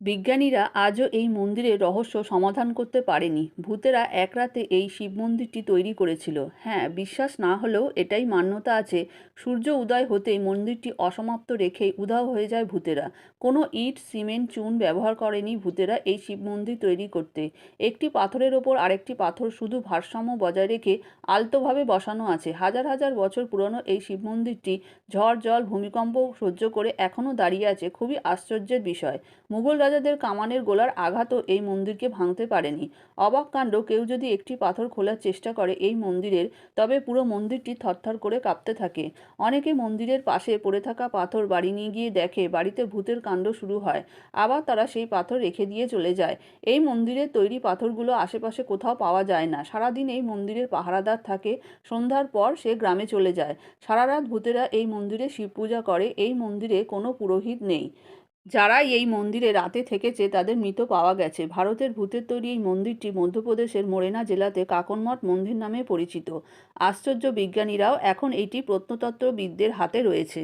বিজ্ঞানীরা আজও এই মন্দিরের রহস্য সমাধান করতে পারেনি। ভূতেরা এক রাতে এই শিব মন্দিরটি তৈরি করেছিল। হ্যাঁ, বিশ্বাস না হলেও এটাই মান্যতা আছে, সূর্য উদয় হতেই মন্দিরটি অসমাপ্ত রেখেই উধাও হয়ে যায় ভূতেরা। কোনো ইট, সিমেন্ট, চুন ব্যবহার করেনি ভূতেরা এই শিব মন্দির তৈরি করতে। একটি পাথরের ওপর আরেকটি পাথর শুধু ভারসাম্য বজায় রেখে আলতোভাবে বসানো আছে। হাজার হাজার বছর পুরনো এই শিব মন্দিরটি ঝড়, জল, ভূমিকম্প সহ্য করে এখনও দাঁড়িয়ে আছে। খুবই আশ্চর্যের বিষয়। মুঘল রাজাদের কামানের গোলার আঘাতও এই মন্দিরকে ভাঙতে পারেনি। অবাক কাণ্ড, কেউ যদি একটি পাথর খোলার চেষ্টা করে এই মন্দিরের, তবে পুরো মন্দিরটি থরথর করে কাঁপতে থাকে। অনেকে মন্দিরের পাশে পড়ে থাকা পাথর বাড়ি নিয়ে গিয়ে দেখে বাড়িতে ভূতের কাণ্ড শুরু হয়। আবার তারা সেই পাথর রেখে দিয়ে চলে যায়। এই মন্দিরের তৈরি পাথরগুলো আশেপাশে কোথাও পাওয়া যায় না। সারাদিন এই মন্দিরের পাহারাদার থাকে, সন্ধ্যার পর সে গ্রামে চলে যায়। সারা রাত ভূতেরা এই মন্দিরে শিব পূজা করে। এই মন্দিরে কোনো পুরোহিত নেই। যারা এই মন্দিরে রাতে থেকেছে তাদের মৃত পাওয়া গেছে। ভারতের ভূতের তৈরি এই মন্দিরটি মধ্যপ্রদেশের মোরেনা জেলাতে কাকনমঠ মন্দির নামে পরিচিত। আশ্চর্য, বিজ্ঞানীরাও এখন এটি প্রত্নতত্ত্ববিদদের হাতে রয়েছে।